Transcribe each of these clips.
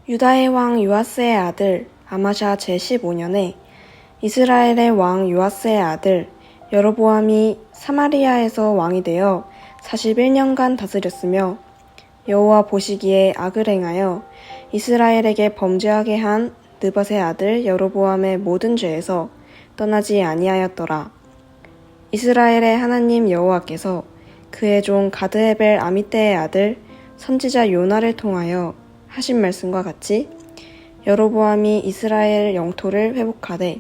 유다의 왕 요아스의 아들 아마샤 제15년에 이스라엘의 왕 요아스의 아들 여로보암이 사마리아에서 왕이 되어 41년간 다스렸으며 여호와 보시기에 악을 행하여 이스라엘에게 범죄하게 한 느밧의 아들 여로보암의 모든 죄에서 떠나지 아니하였더라. 이스라엘의 하나님 여호와께서 그의 종 가드헤벨 아미떼의 아들 선지자 요나를 통하여 하신 말씀과 같이 여로보암이 이스라엘 영토를 회복하되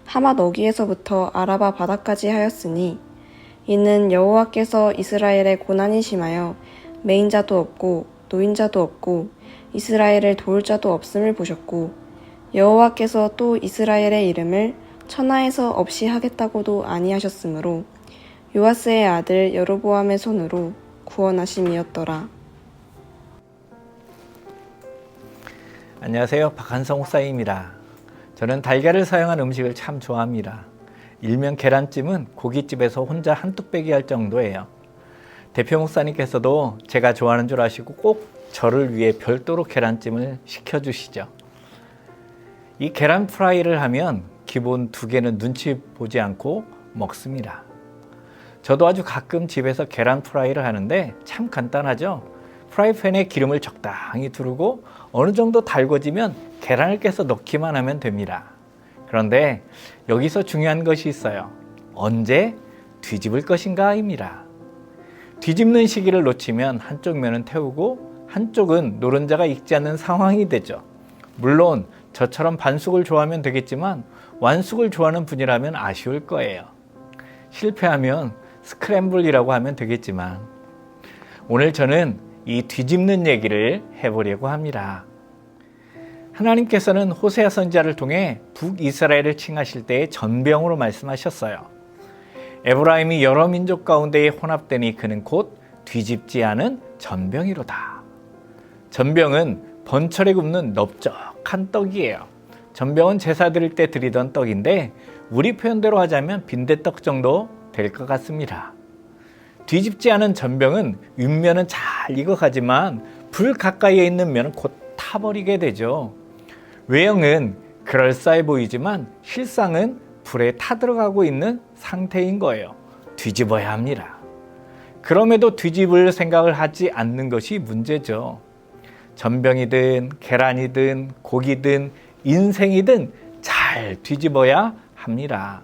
하맛 어귀에서부터 아라바 바다까지 하였으니 이는 여호와께서 이스라엘의 고난이 심하여 매인자도 없고 노인자도 없고 이스라엘을 도울 자도 없음을 보셨고 여호와께서 또 이스라엘의 이름을 천하에서 없이 하겠다고도 아니하셨으므로 요아스의 아들 여로보암의 손으로 구원하심이었더라. 안녕하세요. 박한성 목사입니다. 저는 달걀을 사용한 음식을 참 좋아합니다. 일명 계란찜은 고깃집에서 혼자 한 뚝배기 할 정도예요. 대표 목사님께서도 제가 좋아하는 줄 아시고 꼭 저를 위해 별도로 계란찜을 시켜주시죠. 이 계란 프라이를 하면 기본 2개는 눈치 보지 않고 먹습니다. 저도 아주 가끔 집에서 계란 프라이를 하는데 참 간단하죠. 프라이팬에 기름을 적당히 두르고 어느 정도 달궈지면 계란을 깨서 넣기만 하면 됩니다. 그런데 여기서 중요한 것이 있어요. 언제 뒤집을 것인가입니다. 뒤집는 시기를 놓치면 한쪽 면은 태우고 한쪽은 노른자가 익지 않는 상황이 되죠. 물론 저처럼 반숙을 좋아하면 되겠지만 완숙을 좋아하는 분이라면 아쉬울 거예요. 실패하면 스크램블이라고 하면 되겠지만 오늘 저는 이 뒤집는 얘기를 해보려고 합니다. 하나님께서는 호세아 선지자를 통해 북이스라엘을 칭하실 때의 전병으로 말씀하셨어요. 에브라임이 여러 민족 가운데에 혼합되니 그는 곧 뒤집지 않은 전병이로다. 전병은 번철에 굽는 넓적한 떡이에요. 전병은 제사 드릴 때 드리던 떡인데 우리 표현대로 하자면 빈대떡 정도 될 것 같습니다. 뒤집지 않은 전병은 윗면은 잘 익어가지만 불 가까이에 있는 면은 곧 타버리게 되죠. 외형은 그럴싸해 보이지만 실상은 불에 타들어가고 있는 상태인 거예요. 뒤집어야 합니다. 그럼에도 뒤집을 생각을 하지 않는 것이 문제죠. 전병이든 계란이든 고기든 인생이든 잘 뒤집어야 합니다.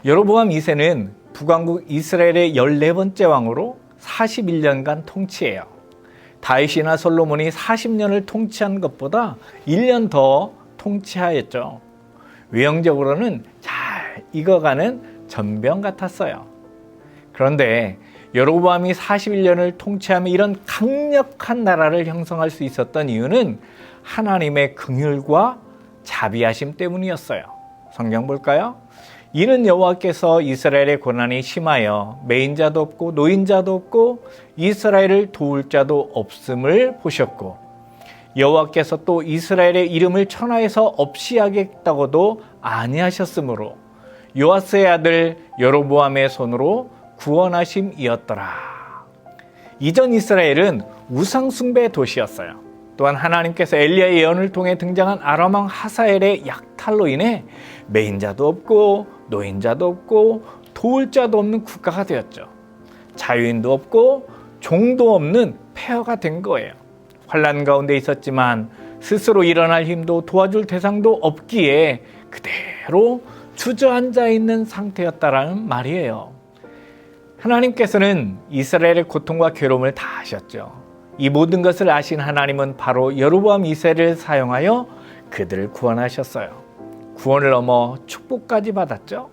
여로보암 2세는 북왕국 이스라엘의 14번째 왕으로 41년간 통치해요. 다윗이나 솔로몬이 40년을 통치한 것보다 1년 더 통치하였죠. 외형적으로는 잘 익어가는 전병 같았어요. 그런데 여로보암이 41년을 통치하며 이런 강력한 나라를 형성할 수 있었던 이유는 하나님의 긍휼과 자비하심 때문이었어요. 성경 볼까요? 이는 여호와께서 이스라엘의 고난이 심하여 매인자도 없고 노인자도 없고 이스라엘을 도울 자도 없음을 보셨고 여호와께서 또 이스라엘의 이름을 천하에서 없이 하겠다고도 아니하셨으므로 요아스의 아들 여로보암의 손으로 구원하심이었더라. 이전 이스라엘은 우상숭배 도시였어요. 또한 하나님께서 엘리야의 예언을 통해 등장한 아람 왕 하사엘의 약탈로 인해 매인자도 없고 노인자도 없고 도울 자도 없는 국가가 되었죠. 자유인도 없고 종도 없는 폐허가 된 거예요. 환난 가운데 있었지만 스스로 일어날 힘도 도와줄 대상도 없기에 그대로 주저앉아 있는 상태였다라는 말이에요. 하나님께서는 이스라엘의 고통과 괴로움을 다 아셨죠. 이 모든 것을 아신 하나님은 바로 여로보암 2세를 사용하여 그들을 구원하셨어요. 구원을 넘어 축복까지 받았죠.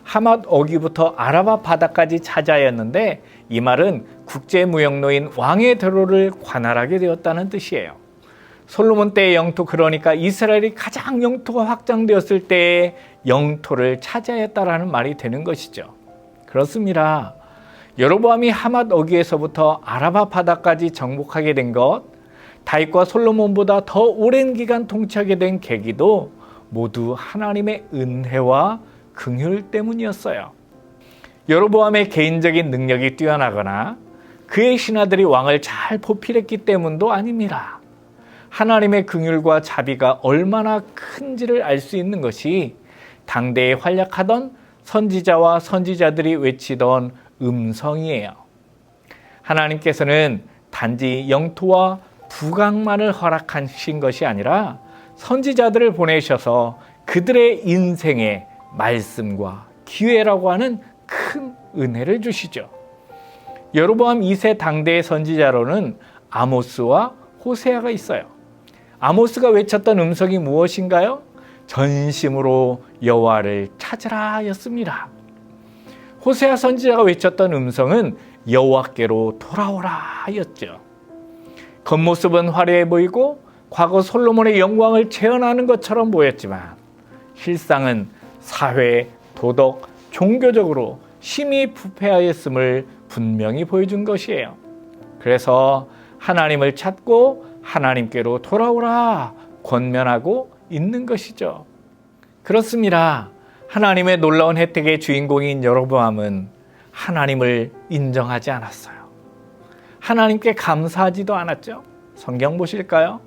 하맛 어귀부터 아라바 바다까지 차지하였는데 이 말은 국제무역로인 왕의 대로를 관할하게 되었다는 뜻이에요. 솔로몬 때의 영토, 그러니까 이스라엘이 가장 영토가 확장되었을 때의 영토를 차지하였다라는 말이 되는 것이죠. 그렇습니다. 여로보암이 하맛 어귀에서부터 아라바 바다까지 정복하게 된 것, 다윗과 솔로몬보다 더 오랜 기간 통치하게 된 계기도 모두 하나님의 은혜와 긍휼 때문이었어요. 여로보암의 개인적인 능력이 뛰어나거나 그의 신하들이 왕을 잘 보필했기 때문도 아닙니다. 하나님의 긍휼과 자비가 얼마나 큰지를 알 수 있는 것이 당대에 활약하던 선지자와 선지자들이 외치던 음성이에요. 하나님께서는 단지 영토와 부강만을 허락하신 것이 아니라 선지자들을 보내셔서 그들의 인생에 말씀과 기회라고 하는 큰 은혜를 주시죠. 여로보암 2세 당대의 선지자로는 아모스와 호세아가 있어요. 아모스가 외쳤던 음성이 무엇인가요? 전심으로 여호와를 찾으라 였습니다. 호세아 선지자가 외쳤던 음성은 여호와께로 돌아오라 였죠. 겉모습은 화려해 보이고 과거 솔로몬의 영광을 재현하는 것처럼 보였지만 실상은 사회, 도덕, 종교적으로 심히 부패하였음을 분명히 보여준 것이에요. 그래서 하나님을 찾고 하나님께로 돌아오라 권면하고 있는 것이죠. 그렇습니다. 하나님의 놀라운 혜택의 주인공인 여로보암은 하나님을 인정하지 않았어요. 하나님께 감사하지도 않았죠. 성경 보실까요?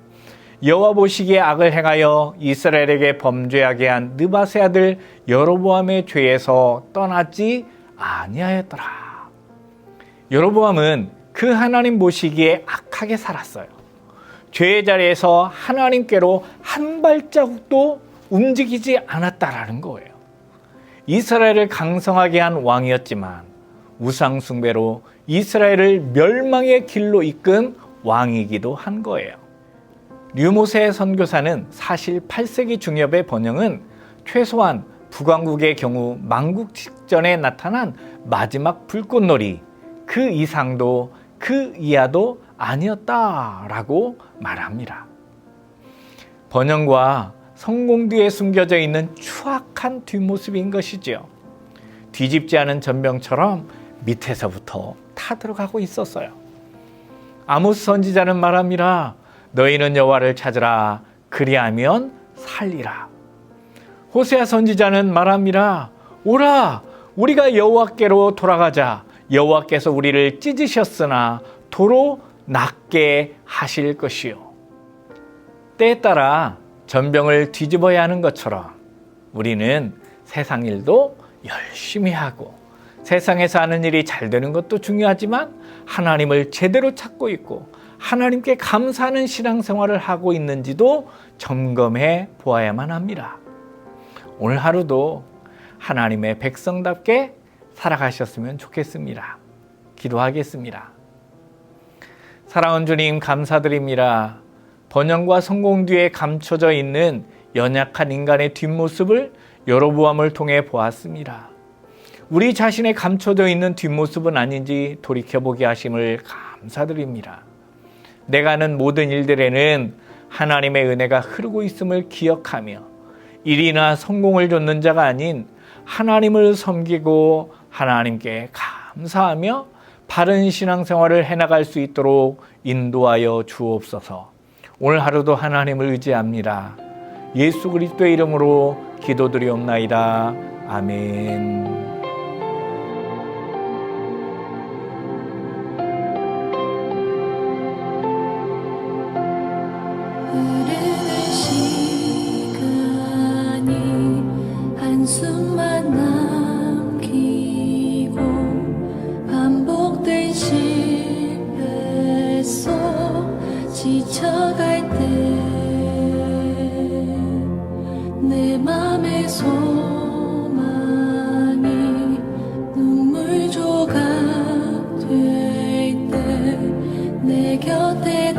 여호와 보시기에 악을 행하여 이스라엘에게 범죄하게 한 느밧의 아들 여로보암의 죄에서 떠나지 아니하였더라. 여로보암은 그 하나님 보시기에 악하게 살았어요. 죄의 자리에서 하나님께로 한 발자국도 움직이지 않았다라는 거예요. 이스라엘을 강성하게 한 왕이었지만 우상 숭배로 이스라엘을 멸망의 길로 이끈 왕이기도 한 거예요. 류모세 선교사는 사실 8세기 중엽의 번영은 최소한 북왕국의 경우 망국 직전에 나타난 마지막 불꽃놀이 그 이상도 그 이하도 아니었다라고 말합니다. 번영과 성공 뒤에 숨겨져 있는 추악한 뒷모습인 것이죠. 뒤집지 않은 전병처럼 밑에서부터 타들어가고 있었어요. 아모스 선지자는 말합니다. 너희는 여호와를 찾으라. 그리하면 살리라. 호세아 선지자는 말합니다. 오라, 우리가 여호와께로 돌아가자. 여호와께서 우리를 찢으셨으나 도로 낫게 하실 것이요. 때에 따라 전병을 뒤집어야 하는 것처럼 우리는 세상 일도 열심히 하고 세상에서 하는 일이 잘 되는 것도 중요하지만 하나님을 제대로 찾고 있고 하나님께 감사하는 신앙생활을 하고 있는지도 점검해 보아야만 합니다. 오늘 하루도 하나님의 백성답게 살아가셨으면 좋겠습니다. 기도하겠습니다. 사랑하는 주님, 감사드립니다. 번영과 성공 뒤에 감춰져 있는 연약한 인간의 뒷모습을 여로보암을 통해 보았습니다. 우리 자신의 감춰져 있는 뒷모습은 아닌지 돌이켜보게 하심을 감사드립니다. 내가 하는 모든 일들에는 하나님의 은혜가 흐르고 있음을 기억하며 일이나 성공을 좇는 자가 아닌 하나님을 섬기고 하나님께 감사하며 바른 신앙생활을 해나갈 수 있도록 인도하여 주옵소서. 오늘 하루도 하나님을 의지합니다. 예수 그리스도의 이름으로 기도드리옵나이다. 아멘. 한숨만 남기고 반복된 실패 속 지쳐갈 때 내 맘의 소망이 눈물 조각 될 때 내 곁에